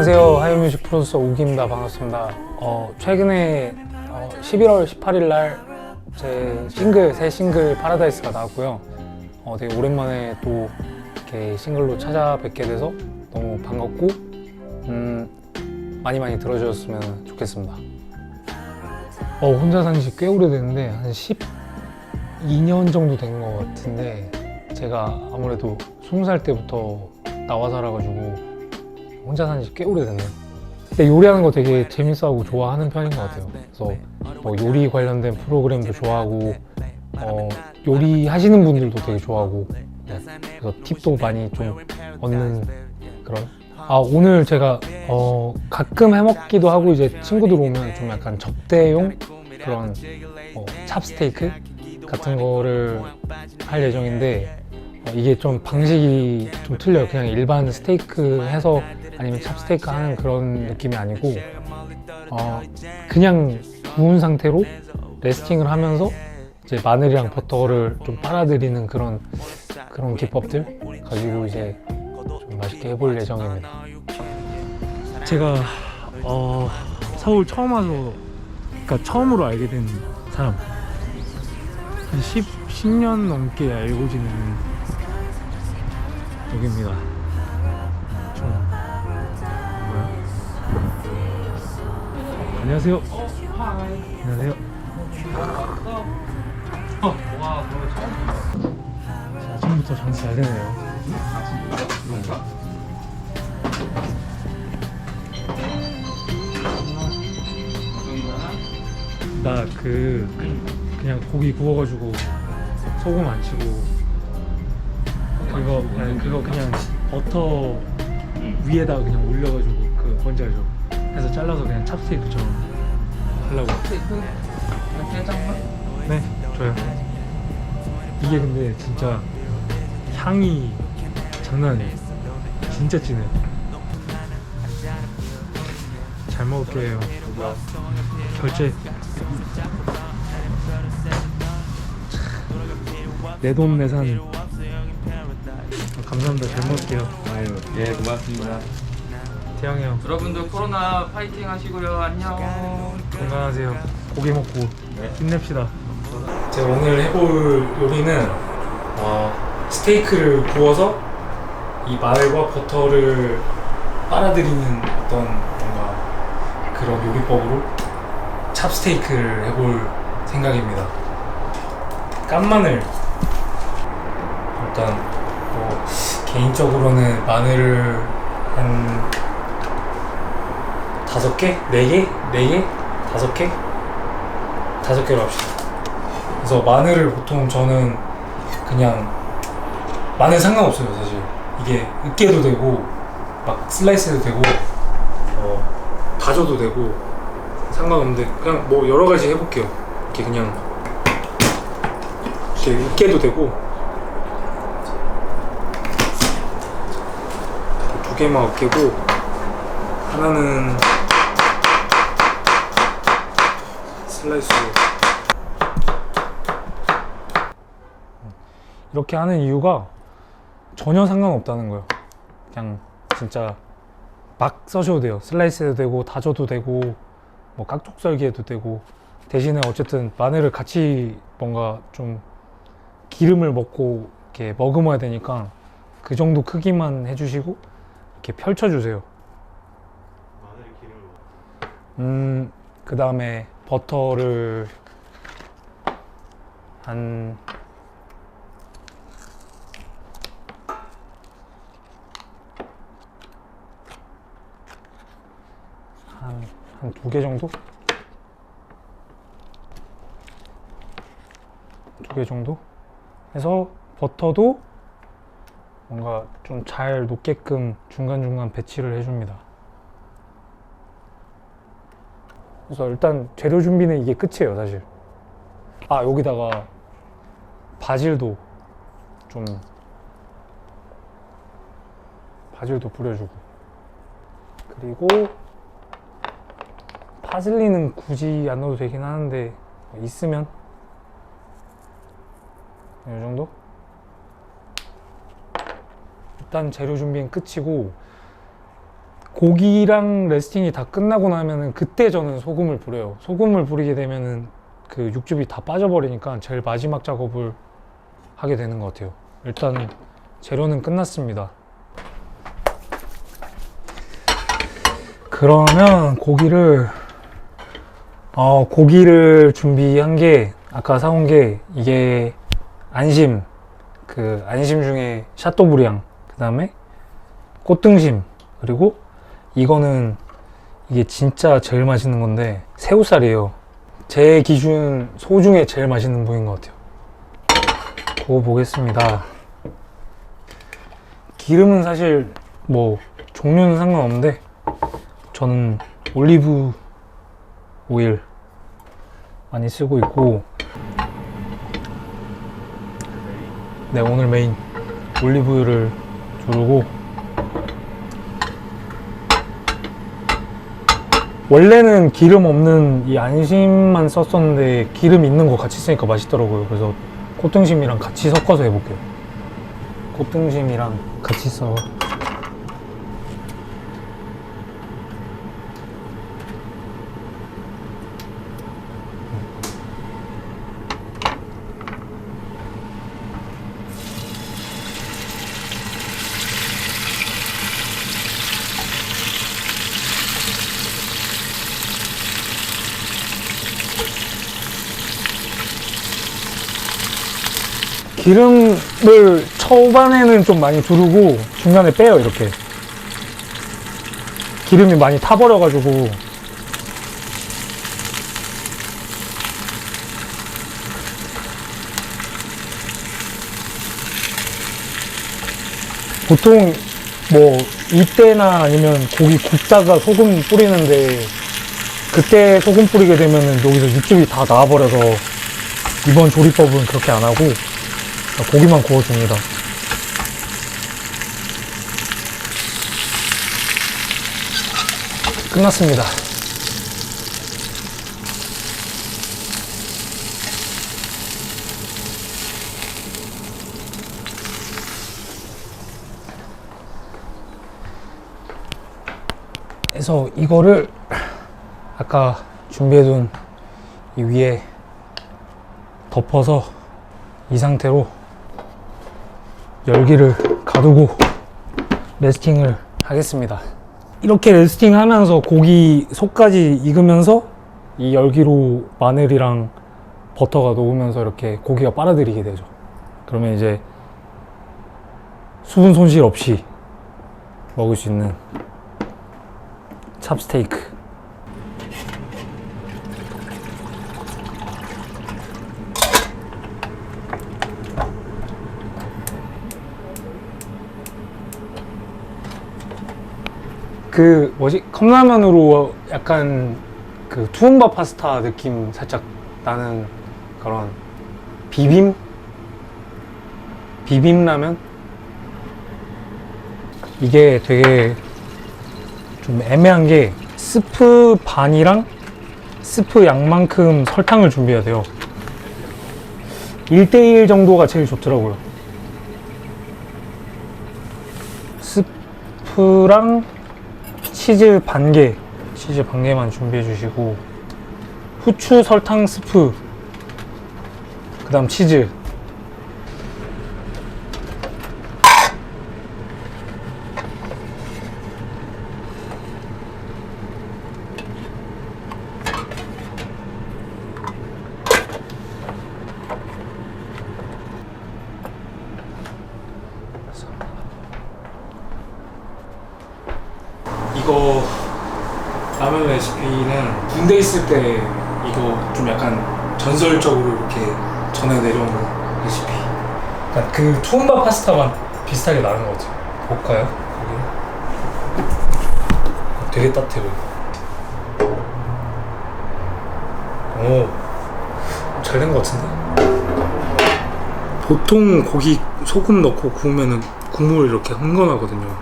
안녕하세요. 하이뮤직 프로듀서 우기입니다. 반갑습니다. 최근에 11월 18일 날 제 새 싱글 파라다이스가 나왔고요. 되게 오랜만에 또 이렇게 싱글로 찾아뵙게 돼서 너무 반갑고 많이 들어주셨으면 좋겠습니다. 혼자 산지 꽤 오래됐는데 한 12년 정도 된 것 같은데, 제가 아무래도 20살 때부터 나와 살아가지고 혼자 산지 꽤 오래됐네요. 근데 요리하는 거 되게 재밌어하고 좋아하는 편인 것 같아요. 그래서 뭐 요리 관련된 프로그램도 좋아하고 요리하시는 분들도 되게 좋아하고, 그래서 팁도 많이 좀 얻는 그런. 오늘 제가 가끔 해먹기도 하고, 이제 친구들 오면 좀 약간 접대용 그런 찹스테이크 같은 거를 할 예정인데, 이게 좀 방식이 좀 틀려요. 그냥 일반 스테이크 해서 아니면 찹스테이크 하는 그런 느낌이 아니고, 그냥 구운 상태로 레스팅을 하면서 이제 마늘이랑 버터를 좀 빨아들이는 그런 기법들 가지고 이제 좀 맛있게 해볼 예정입니다. 제가 서울 처음 와서, 그러니까 처음으로 알게 된 사람, 한 10년 넘게 알고 지내는 여기입니다. 안녕하세요. 안녕하세요. 아침부터 장사 잘 되네요. 나 그냥 고기 구워가지고 소금 안 치고 그거 그냥 버터 위에다가 그냥 올려가지고 뭔지 알죠? 해서 잘라서 그냥 찹스테이크처럼 하려고. 네, 좋아요. 이게 근데 진짜 향이 장난 아니에요. 진짜 진해요. 잘 먹을게요. 결제. 내돈내산 감사합니다. 잘 먹을게요. 아유, 예, 고맙습니다. 태양이 형 여러분들 코로나 파이팅 하시고요. 안녕. 건강하세요. 고기 먹고 힘냅시다. 제가 오늘 해볼 요리는 스테이크를 구워서 이 마늘과 버터를 빨아들이는 어떤 뭔가 그런 요리법으로 찹스테이크를 해볼 생각입니다. 깐마늘, 일단 개인적으로는 마늘을 한 5개? 4개? 4개? 5개? 5개로 합시다. 그래서 마늘을 보통 저는 그냥 마늘 상관없어요. 사실 이게 으깨도 되고 막 슬라이스해도 되고 다져도 되고 상관없는데, 그냥 뭐 여러 가지 해볼게요. 이렇게 그냥 이렇게 으깨도 되고, 2개만 으깨고 하나는 슬라이스로. 이렇게 하는 이유가 전혀 상관없다는 거예요. 그냥 진짜 막 써셔도 돼요. 슬라이스 해도 되고 다져도 되고 뭐 깍둑썰기 해도 되고, 대신에 어쨌든 마늘을 같이 뭔가 좀 기름을 먹고 이렇게 머금어야 되니까 그 정도 크기만 해주시고 이렇게 펼쳐주세요. 그 다음에 버터를 한 2개 정도? 2개 정도? 해서 버터도 뭔가 좀 잘 녹게끔 중간중간 배치를 해줍니다. 그래서 일단 재료 준비는 이게 끝이에요, 사실. 여기다가 바질도 뿌려주고, 그리고 파슬리는 굳이 안 넣어도 되긴 하는데 있으면 이 정도? 일단 재료 준비는 끝이고, 고기랑 레스팅이 다 끝나고 나면은 그때 저는 소금을 뿌려요. 소금을 뿌리게 되면은 그 육즙이 다 빠져버리니까 제일 마지막 작업을 하게 되는 것 같아요. 일단 재료는 끝났습니다. 그러면 고기를 준비한 게, 아까 사온 게 이게 안심, 그 안심 중에 샤또브리앙, 그 다음에 꽃등심, 그리고 이거는 이게 진짜 제일 맛있는 건데 새우살이에요. 제 기준 소 중에 제일 맛있는 부위인 것 같아요. 구워 보겠습니다. 기름은 사실 뭐 종류는 상관없는데 저는 올리브 오일 많이 쓰고 있고, 네, 오늘 메인 올리브 오일을 두르고, 원래는 기름 없는 이 안심만 썼었는데 기름 있는 거 같이 쓰니까 맛있더라고요. 그래서 꽃등심이랑 같이 섞어서 해볼게요. 꽃등심이랑 같이 써. 기름을 초반에는 좀 많이 두르고 중간에 빼요. 이렇게 기름이 많이 타버려가지고. 보통 뭐 이때나 아니면 고기 굽다가 소금 뿌리는데, 그때 소금 뿌리게 되면은 여기서 육즙이 다 나와버려서 이번 조리법은 그렇게 안 하고 고기만 구워줍니다. 끝났습니다. 그래서 이거를 아까 준비해둔 이 위에 덮어서 이 상태로 열기를 가두고 레스팅을 하겠습니다. 이렇게 레스팅 하면서 고기 속까지 익으면서 이 열기로 마늘이랑 버터가 녹으면서 이렇게 고기가 빨아들이게 되죠. 그러면 이제 수분 손실 없이 먹을 수 있는 찹스테이크. 그 뭐지? 컵라면으로 약간 그 투움바 파스타 느낌 살짝 나는 그런 비빔라면? 이게 되게 좀 애매한 게 스프 반이랑 스프 양만큼 설탕을 준비해야 돼요. 1대1 정도가 제일 좋더라고요. 스프랑 치즈 반 개만 준비해 주시고, 후추 설탕 스프, 그 다음 치즈. 이거 라면 레시피는 군대 있을 때 이거 좀 약간 전설적으로 이렇게 전해 내려온 레시피. 약간 그 투움바 파스타만 비슷하게 나는 것 같아요. 볼까요? 여기. 되게 따뜻해 보여. 오, 잘 된 것 같은데? 보통 고기 소금 넣고 구우면은 국물 이렇게 흥건하거든요.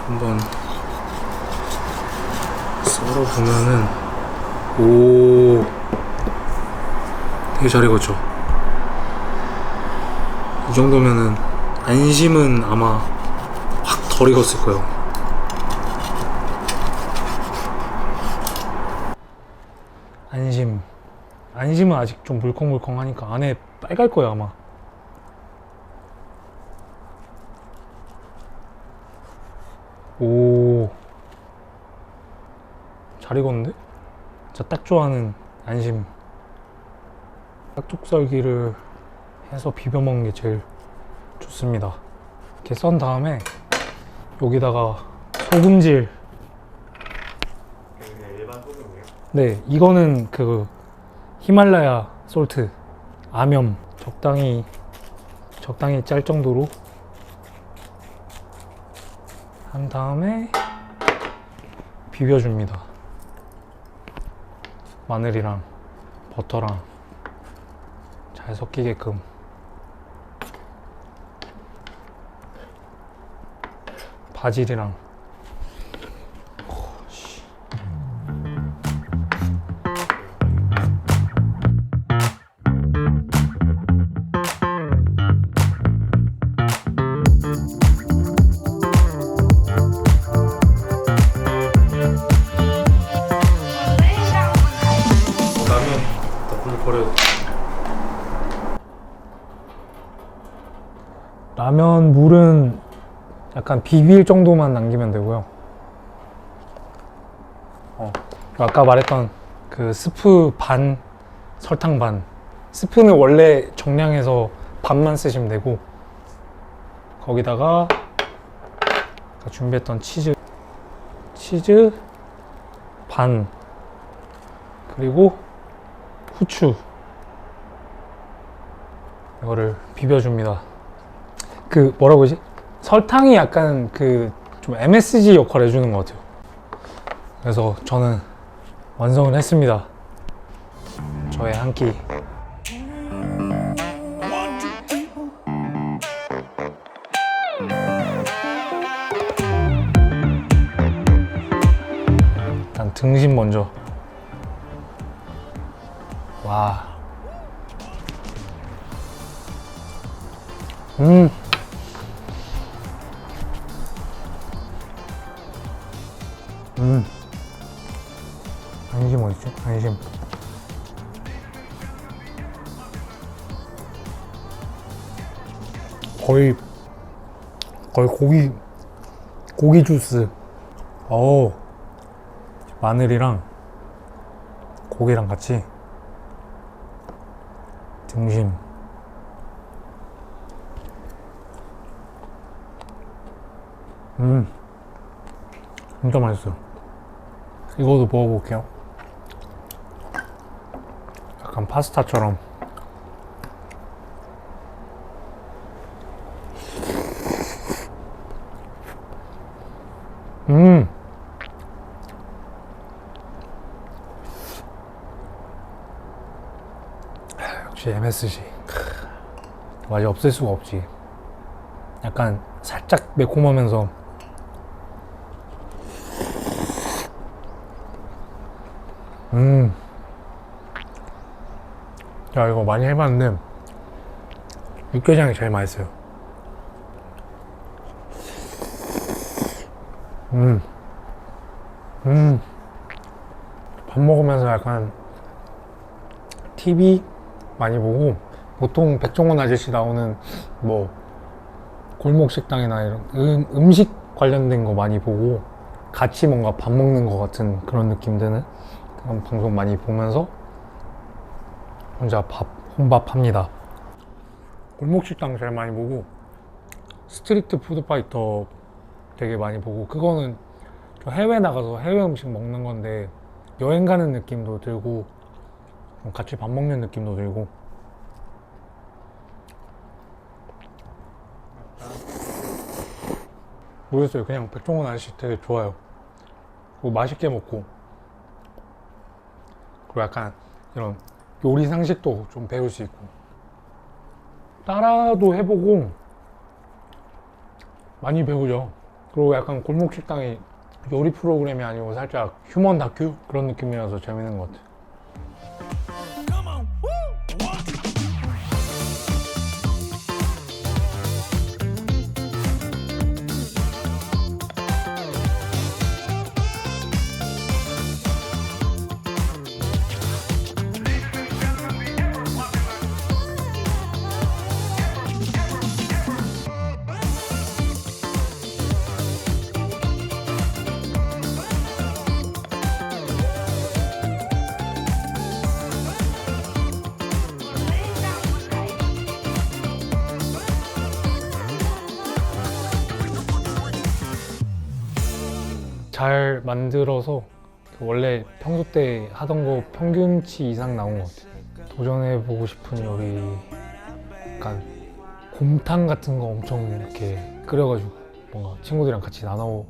한번 썰어보면은, 오, 되게 잘 익었죠? 이 정도면은 안심은 아마 확 덜 익었을 거예요. 안심은 아직 좀 물컹물컹하니까 안에 빨갈 거예요 아마. 오, 잘 익었는데? 진짜 딱 좋아하는 안심 깍둑썰기를 해서 비벼 먹는 게 제일 좋습니다. 이렇게 썬 다음에 여기다가 소금질. 일반 소금이에요? 네, 이거는 그 히말라야 솔트, 아염 적당히 짤 정도로 한 다음에 비벼줍니다. 마늘이랑 버터랑 잘 섞이게끔. 바질이랑. 라면 물 버려도 라면 물은 약간 비빌 정도만 남기면 되고요. 아까 말했던 그 스프 반, 설탕 반. 스프는 원래 정량해서 반만 쓰시면 되고, 거기다가 아까 준비했던 치즈 반, 그리고 후추. 이거를 비벼줍니다. 그 뭐라고 하지? 설탕이 약간 그 좀 MSG 역할을 해주는 것 같아요. 그래서 저는 완성을 했습니다. 저의 한 끼. 일단 등심 먼저. 와. 안심 어딨지? 안심. 거의 고기 주스. 마늘이랑 고기랑 같이 등심. 진짜 맛있어요. 이거도 먹어볼게요. 약간 파스타처럼. 역시 MSG. 맛이 없을 수가 없지. 약간 살짝 매콤하면서 야, 이거 많이 해봤는데 육개장이 제일 맛있어요. 밥 먹으면서 약간 TV 많이 보고, 보통 백종원 아저씨 나오는 뭐 골목 식당이나 이런 음식 관련된 거 많이 보고 같이 뭔가 밥 먹는 것 같은 그런 느낌 드는 그런 방송 많이 보면서 혼자 혼밥합니다. 골목 식당 제일 많이 보고, 스트리트 푸드 파이터 되게 많이 보고, 그거는 저 해외 나가서 해외 음식 먹는 건데 여행 가는 느낌도 들고 같이 밥 먹는 느낌도 들고. 모르겠어요. 그냥 백종원 아저씨 되게 좋아요. 그리고 맛있게 먹고, 그리고 약간 이런 요리 상식도 좀 배울 수 있고, 따라도 해보고 많이 배우죠. 그리고 약간 골목 식당이 요리 프로그램이 아니고 살짝 휴먼 다큐 그런 느낌이라서 재밌는 것 같아요. 잘 만들어서 원래 평소 때 하던 거 평균치 이상 나온 것 같아요. 도전해보고 싶은 요리, 약간 곰탕 같은 거 엄청 이렇게 끓여가지고 뭔가 친구들이랑 같이 나눠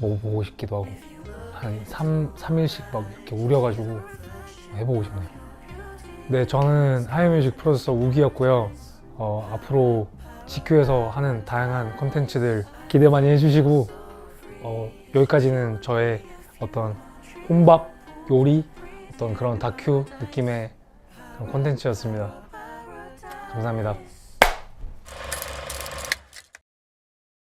먹어보고 싶기도 하고, 한 3일씩 막 이렇게 우려가지고 해보고 싶네요. 네, 저는 하이뮤직 프로듀서 우기였고요. 앞으로 GQ에서 하는 다양한 콘텐츠들 기대 많이 해주시고, 여기까지는 저의 어떤 혼밥, 요리, 어떤 그런 다큐 느낌의 그런 콘텐츠였습니다. 감사합니다.